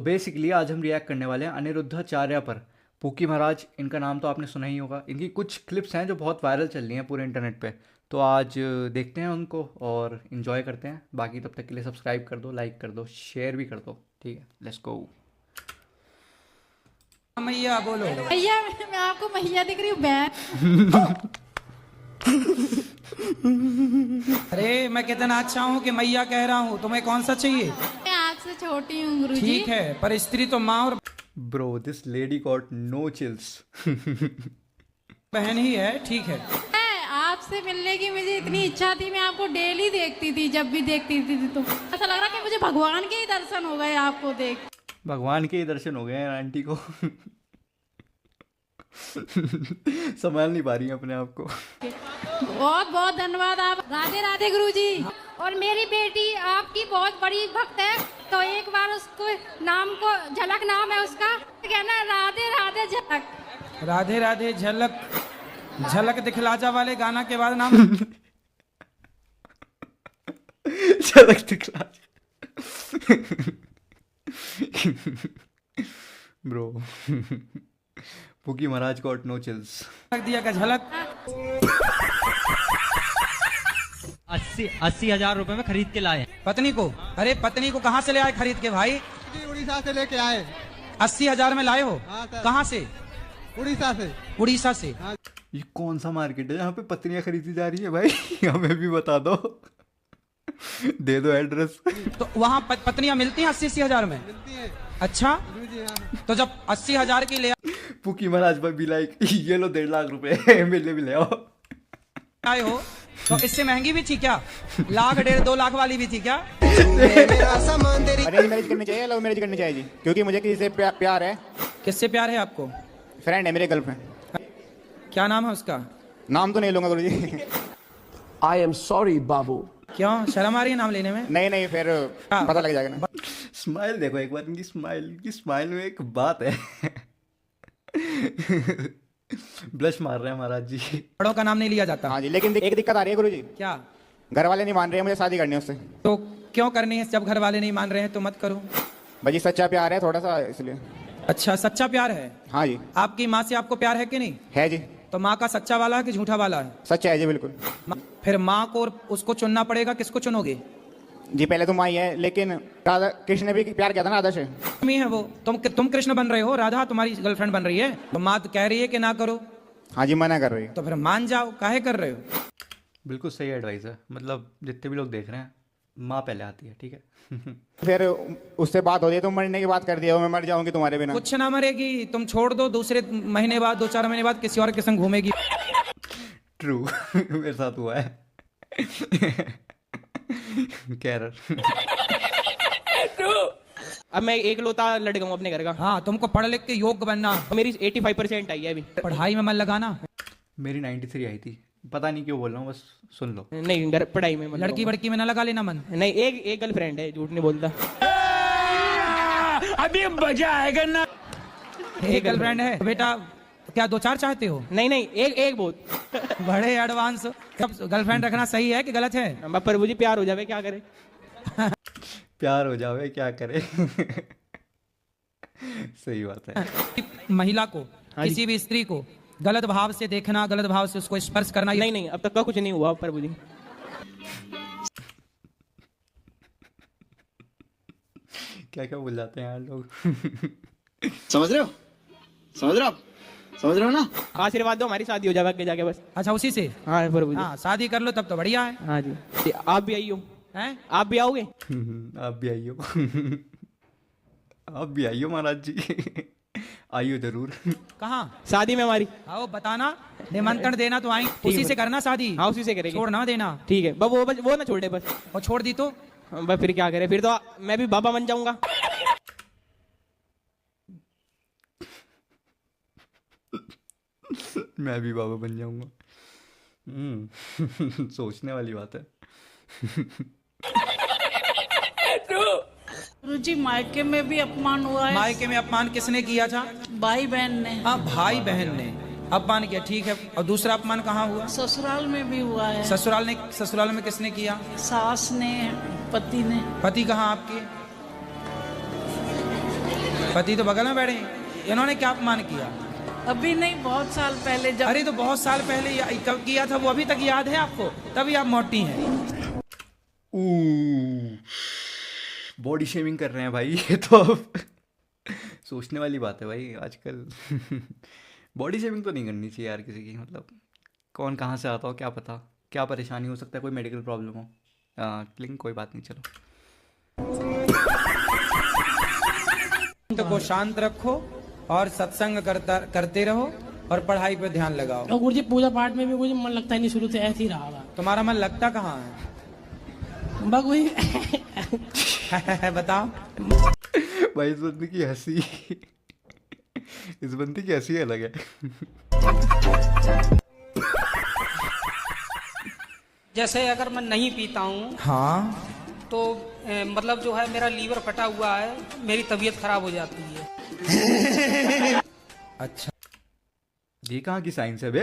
Basically आज हम react करने वाले हैं अनिरुद्धाचार्य पर। पूकी महाराज, इनका नाम तो आपने सुना ही होगा। इनकी कुछ क्लिप्स हैं जो बहुत वायरल चल रही हैं पूरे इंटरनेट पे। तो आज देखते हैं उनको और इन्जॉय करते हैं। बाकी तब तक के लिए सब्सक्राइब कर दो, लाइक कर दो, शेयर भी कर दो। ठीक है, लेट्स गो। मैया बोलो। भैया मैं आपको मैया दिख रही हूँ बहन। अरे मैं कितना अच्छा हूँ कि मैया कह रहा हूँ, तुम्हें कौन सा चाहिए? मैं आपसे छोटी हूँ गुरुजी। ठीक है, पर स्त्री तो माँ और bro, this lady got no chills. बहन ही है। ठीक है, आपसे मिलने की मुझे इतनी इच्छा थी। मैं आपको डेली देखती थी, जब भी देखती थी तो ऐसा लग रहा कि मुझे भगवान के ही दर्शन हो गए आपको देख। भगवान के ही दर्शन हो गए हैं आंटी को। संभाल नहीं पा रही हैं अपने आप को। बहुत बहुत धन्यवाद। आप राधे राधे गुरुजी। और मेरी बेटी आपकी बहुत बड़ी भक्त है, तो एक बार उसको नाम को झलक नाम है उसका, कहना राधे राधे झलक। राधे राधे झलक। झलक दिखला जा वाले गाना के बाद नाम झलक दिखला ब्रो। पुकी महाराज गॉट नो चिल्स। रख दिया का झलक। 80,000 रुपए में खरीद के लाए। पत्नी को? अरे पत्नी को कहाँ से ले आए खरीद के भाई? उड़ीसा से लेके आए। 80,000 में लाए हो? हाँ सर। कहाँ से? उड़ीसा से। उड़ीसा से। ये कौन सा मार्केट है जहाँ पे पत्नियां खरीदी जा रही है भाई? हमें भी बता दो, दे दो एड्रेस। तो वहाँ पत्नियां मिलती हैं 80,000 में? मिलती है अच्छा, गुरुजी। हाँ। तो जब 80,000 की ले पुकी महाराज भाई भी लाइक, ये लो 1.5 लाख रुपए मेले भी ले आओ। आए हो तो इससे महंगी भी थी क्या? 1 लाख 1.5 2 लाख वाली भी थी क्या? अरेंज मैरिज करनी चाहिए, लव मैरिज करनी चाहिए जी, क्योंकि मुझे किसी से प्यार है। किससे प्यार है आपको? फ्रेंड है मेरे, गर्लफ्रेंड। क्या नाम है उसका? नाम तो नहीं लूंगा गुरुजी। I am sorry, बाबू। क्यों शर्म आ रही है नाम लेने में? नहीं फिर पता लग जाएगा ना। स्माइल देखो एक बार, इनकी स्माइल में एक बात है। ब्लश मार रहे हैं महाराज जी। बड़ों का नाम नहीं लिया जाता। हाँ जी, लेकिन एक दिक्कत आ रही है गुरुजी। क्या? घर वाले नहीं मान रहे हैं मुझे शादी करनी है उससे। तो क्यों करनी है? जब घर वाले नहीं मान रहे हैं तो मत करो भाई, सच्चा प्यार है थोड़ा सा, इसलिए। अच्छा, सच्चा प्यार है? हाँ जी। आपकी माँ से आपको प्यार है कि नहीं? है जी। तो माँ का सच्चा वाला है कि झूठा वाला है? सच्चा है जी, बिल्कुल। फिर माँ को और उसको चुनना पड़ेगा, किसको चुनोगे? जी पहले तो माँ ही है, लेकिन राधा कृष्ण ने भी प्यार किया था ना राधा से। मी है वो। तुम कृष्ण बन रहे हो, राधा तुम्हारी गर्लफ्रेंड बन रही है। तो माँ तो कह रही है कि ना करो। हाँ जी, मना कर रही है। तो फिर मान जाओ, काहे कर रहे हो? बिल्कुल सही एडवाइस है। मतलब जितने भी लोग देख रहे हैं, माँ पहले आती है। ठीक है। फिर उससे बात हो रही है, तुम मरने की बात कर दिया, मैं मर जाऊंगी तुम्हारे बिना। कुछ ना मरेगी, तुम छोड़ दो, दूसरे महीने बाद 2-4 महीने बाद किसी और के संग घूमेगी। ट्रू। मेरे साथ हुआ है। कैरर। अब मैं एक लौता लड़का हूँ अपने घर का। हाँ, तुमको पढ़ लिख के योग्य बनना। मेरी 85% आई है अभी। पढ़ाई में मन लगाना। मेरी 93 आई थी। पता नहीं क्यों बोल रहा हूँ, बस सुन लो। नहीं, घर पढ़ाई में मतलब लड़की बड़की में ना लगा लेना मन। नहीं, एक गर्लफ्रेंड है, झूठ नहीं बोलता। अभी मजा आएगा ना। एक गर्लफ्रेंड है बेटा? क्या 2-4 चाहते हो? नहीं, एक बहुत। बड़े एडवांस। गर्लफ्रेंड रखना सही है कि गलत है? प्रभु जी, प्यार हो जावे क्या करे? प्यार हो जावे क्या करे। सही बात है। महिला को, हाँ जी। किसी भी स्त्री को गलत भाव से देखना, गलत भाव से उसको स्पर्श करना, नहीं, अब तक का कुछ नहीं हुआ प्रभु जी। क्या क्या बोल जाते हैं यार लोग। समझ रहे हो ना? आशीर्वाद दो, हमारी शादी हो जावे आगे जाके बस। अच्छा, उसी से? हाँ प्रभु जी। हाँ, शादी कर लो तब तो बढ़िया है। हाँ जी। आप भी आइयो। हैं? आप भी आओगे? आप भी आइयो। आप भी आइयो महाराज जी। आइयो जरूर। कहाँ? शादी में हमारी। आओ, बताना, निमंत्रण देना तो आई। उसी से करना शादी। हाँ, उसी से करेंगे। छोड़ ना देना। ठीक है, बस वो ना छोड़े बस। और छोड़ दी तो बस फिर क्या करे? फिर तो मैं भी बाबा बन जाऊंगा। मैं भी बाबा बन जाऊंगा। सोचने वाली बात है। गुरुजी, मायके में भी अपमान हुआ है। मायके में अपमान किसने किया था? भाई बहन ने। हाँ, भाई बहन ने अपमान किया, ठीक है। और दूसरा अपमान कहाँ हुआ? ससुराल में भी हुआ है। ससुराल में किसने किया? सास ने, पति ने। पति कहाँ आपके? पति तो बगल में बैठे हैं। इन्होंने क्या अपमान किया? अभी नहीं, बहुत साल पहले जब अरे तो बहुत साल पहले कब किया था वो अभी तक याद है आपको? तभी आप मोटी हैं। बॉडी शेमिंग कर रहे हैं भाई, ये तो अब सोचने वाली बात है भाई आजकल। बॉडी शेमिंग तो नहीं करनी चाहिए यार किसी की, मतलब कौन कहाँ से आता हो क्या पता, क्या परेशानी हो सकता है, कोई मेडिकल प्रॉब्लम हो। लेकिन कोई बात नहीं, चलो। को शांत रखो और सत्संग करते रहो और पढ़ाई पे ध्यान लगाओ। और गुरुजी पूजा पाठ में भी मुझे मन लगता ही नहीं, शुरू से ऐसे ही रहा। तुम्हारा मन लगता कहाँ है? बस वही बताओ। भाई इस बंदी की हंसी, इस बंदी की हंसी अलग है। जैसे अगर मैं नहीं पीता हूँ हाँ तो मतलब जो है मेरा लीवर फटा हुआ है, मेरी तबीयत खराब हो जाती है। अच्छा, ये कहाँ की साइंस है बे?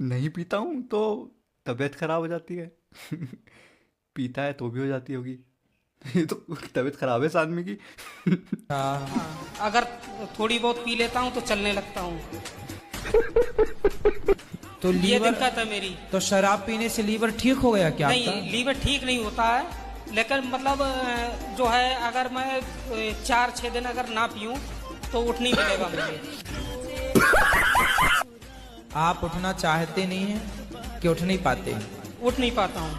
नहीं पीता हूँ तो तबीयत खराब हो जाती है। पीता है तो भी हो जाती होगी। ये तो तबीयत खराब है इस आदमी की। अगर थोड़ी बहुत पी लेता हूँ तो चलने लगता हूँ। तो ये लीवर, दिक्कत है मेरी। तो शराब पीने से लीवर ठीक हो गया क्या नहीं, आपका? लीवर ठीक नहीं होता है, लेकिन मतलब जो है अगर मैं 4-6 दिन अगर ना पीऊँ तो उठ नहीं मिलेगा मुझे। आप उठना चाहते नहीं हैं कि उठ नहीं पाते? उठ नहीं पाता हूँ।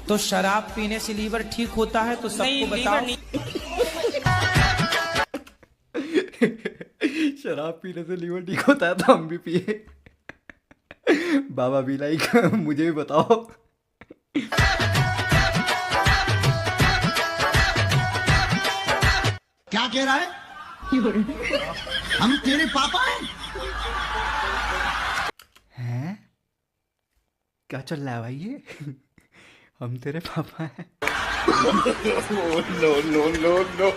तो शराब पीने से लीवर ठीक होता है तो सबको नहीं, बताओ। लीवर नहीं। शराब पीने से लीवर ठीक होता है तो हम भी पिए। बाबा भी लाइक मुझे भी बताओ। क्या कह रहा है? हम तेरे पापा हैं? हैं? क्या चल रहा है भाई ये? हम तेरे पापा हैं। No no no no.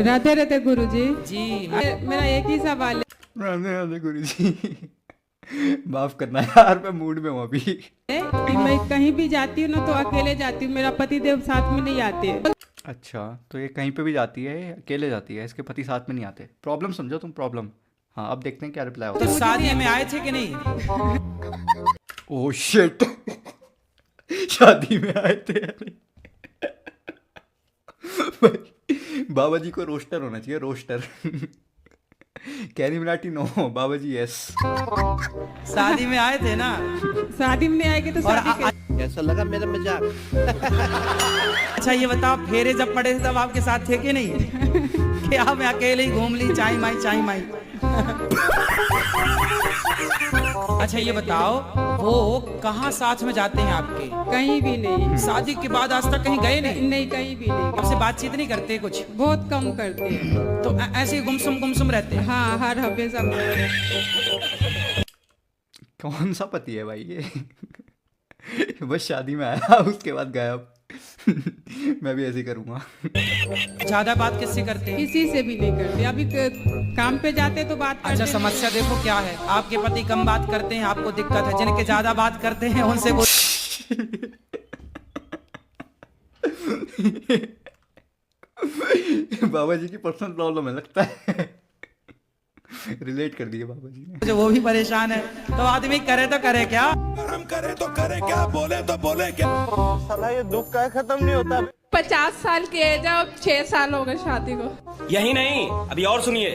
Radhe Radhe Guruji. जी मेरा एक ही सवाल राधे राधे गुरुजी। माफ करना यार, मैं मूड में हूँ अभी। है कि मैं कहीं भी जाती हूँ ना तो अकेले जाती हूँ, मेरा पति देव साथ में नहीं आते। अच्छा, तो ये कहीं पे भी जाती है, ये अकेले जाती है, इसके पति साथ में नहीं आते। प्रॉब्लम समझो तुम, प्रॉब्लम। हाँ, अब देखते हैं क्या रिप्लाई होता तो शादी में आए थे कि नहीं? है। ओह शिट, शादी में आए थे अरे। भाई, बाबा जी को रोस्टर होना चाहिए, रोस्टर। कैरी मिनाटी नो, बाबा जी यस। शादी में आए थे ना? शादी में नहीं आएगी तो और शादी कैसा लगा मेरा मजाक? अच्छा ये बताओ, फेरे जब पड़े थे तब आपके साथ थे कि नहीं? कि आप अकेले ही घूम ली, चाई माई? अच्छा ये बताओ, वो कहाँ साथ में जाते हैं आपके? कहीं भी नहीं। शादी के बाद आज तक कहीं गए नहीं? नहीं, कहीं भी नहीं। आपसे बातचीत नहीं करते कुछ? बहुत कम करते हैं। तो ऐसे ही गुमसुम रहते हैं? हाँ, हर हमेशा। कौन सा पति है भाई ये? बस शादी में आया, उसके बाद गायब। मैं भी ऐसे ही करूँगा। ज्यादा बात किससे करते हैं? किसी से भी नहीं करते। अभी काम पे जाते तो बात करते। अच्छा समस्या देखो क्या है, आपके पति कम बात करते हैं, आपको दिक्कत है। जिनके ज्यादा बात करते हैं उनसे बाबा जी की पर्सनल प्रॉब्लम है लगता है। रिलेट कर दिए बाबा जी ने। जो वो भी परेशान है, तो आदमी करे तो करे क्या? हम करे तो करे क्या, बोले तो बोले क्या। साला ये दुख का खत्म नहीं होता। 50 साल की एज है, अब 6 साल हो गए शादी को। यही नहीं, अभी और सुनिए।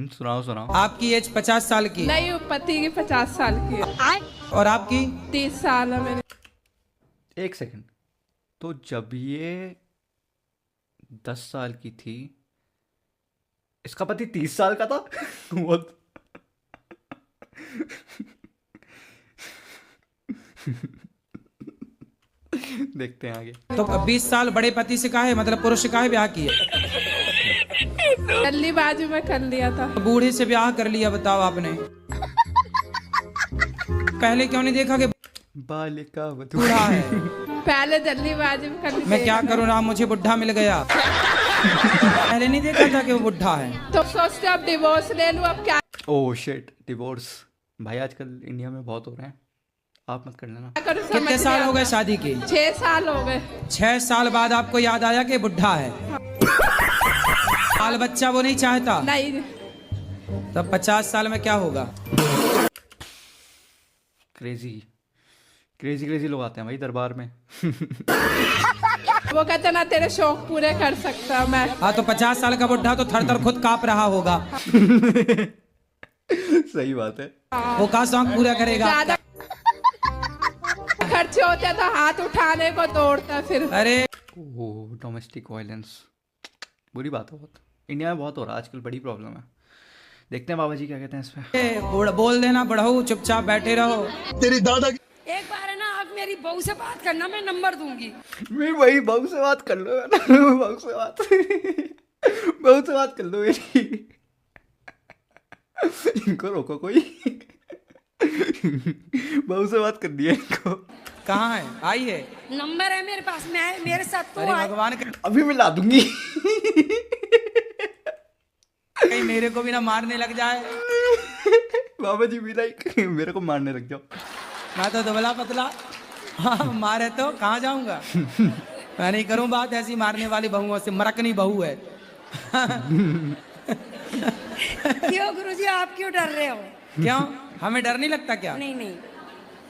सुनाओ। आपकी एज 50 साल की नहीं, पति की 50 साल की है। और आपकी 30 साल है मेरे। एक सेकंड, तो जब ये 10 साल की थी, इसका पति 30 साल का था। What? देखते हैं आगे। तो 20 साल बड़े पति से काहे, मतलब पुरुष से काहे ब्याह किए? जल्दीबाजी में कर लिया था। बूढ़े से ब्याह कर लिया, बताओ आपने। पहले क्यों नहीं देखा कि बालिका वधू बूढ़ा है? पहले जल्दीबाजी में कर लिया। मैं क्या करूँ ना, मुझे बुढ़ा मिल गया। पहले नहीं देखा था कि वो बुढ़ा है। तो सोचते अब डिवोर्स ले लूं, अब क्या। ओह शिट, डिवोर्स भाई आजकल इंडिया में बहुत हो रहे हैं। आप मत कर लेना। कितने साल हो गए शादी के? 6 साल हो गए। 6 साल बाद आपको याद आया कि बुढ़ा है। बाल बच्चा वो नहीं चाहता? नहीं। तब 50 साल में क्या होगा? क्रेजी क्रेजी क्रेजी लोग आते हैं भाई दरबार में। वो कहते ना तेरे शौक पूरे कर सकता मैं। हाँ तो 50 साल का बुढ़ा तो थर थर खुद कांप रहा होगा। सही बात है। वो का शौक पूरा करेगा? ज्यादा खर्चे होते तो हाथ उठाने को दौड़ता फिर। अरे ओह, डोमेस्टिक वायलेंस बुरी बात है बहुत। इंडिया में बहुत हो रहा है आजकल, बड़ी प्रॉब्लम है। देखते हैं बाबा जी क्या कहते हैं इस पे। बोल देना बढ़ऊ, चुपचाप बैठे रहो। तेरी दादा एक बार है ना, आप मेरी बहू से बात करना, मैं नंबर दूंगी। मैं वही बहू से बात कर लो बहू से बात बहू से बात कर लो मेरी। इनको रोको कोई। बहू से बात करनी है इनको। कहाँ है? आई है? नंबर है मेरे पास, मैं मेरे साथ तो अरे भगवान अभी मैं ला दूंगी। कहीं मेरे को भी ना मारने लग जाए। बाबा जी भी लाइक मेरे को मारने लग जाओ। मैं तो दुबला पतला, हाँ मारे तो कहाँ जाऊंगा। मैं नहीं करूं बात ऐसी मारने वाली बहुओं से। मरकनी बहू है। क्यों गुरुजी, आप क्यों डर रहे हो? क्यों? हमें डर नहीं लगता क्या? नहीं नहीं,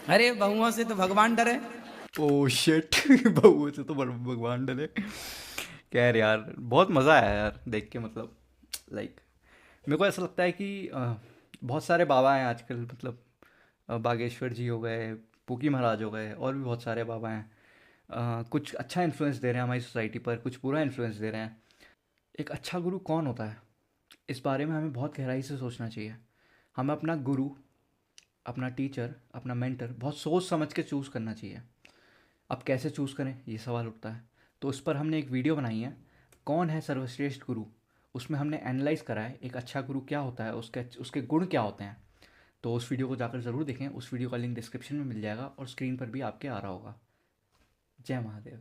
अरे बहुओं से तो भगवान डरे। Oh shit. बहू से तो भगवान डरे। खैर यार, बहुत मज़ा आया यार देख के। मतलब लाइक मेरे को ऐसा लगता है कि बहुत सारे बाबा हैं आजकल। मतलब बागेश्वर जी हो गए, पूकी महाराज हो गए, और भी बहुत सारे बाबा हैं। कुछ अच्छा इन्फ्लुएंस दे रहे हैं हमारी सोसाइटी पर, कुछ बुरा इन्फ्लुएंस दे रहे हैं। एक अच्छा गुरु कौन होता है, इस बारे में हमें बहुत गहराई से सोचना चाहिए। हमें अपना गुरु, अपना टीचर, अपना मेंटर बहुत सोच समझ के चूज़ करना चाहिए। अब कैसे चूज़ करें ये सवाल उठता है। तो उस पर हमने एक वीडियो बनाई है, कौन है सर्वश्रेष्ठ गुरु। उसमें हमने एनालाइज करा है एक अच्छा गुरु क्या होता है, उसके गुण क्या होते हैं। तो उस वीडियो को जाकर ज़रूर देखें। उस वीडियो का लिंक डिस्क्रिप्शन में मिल जाएगा और स्क्रीन पर भी आपके आ रहा होगा। जय महादेव।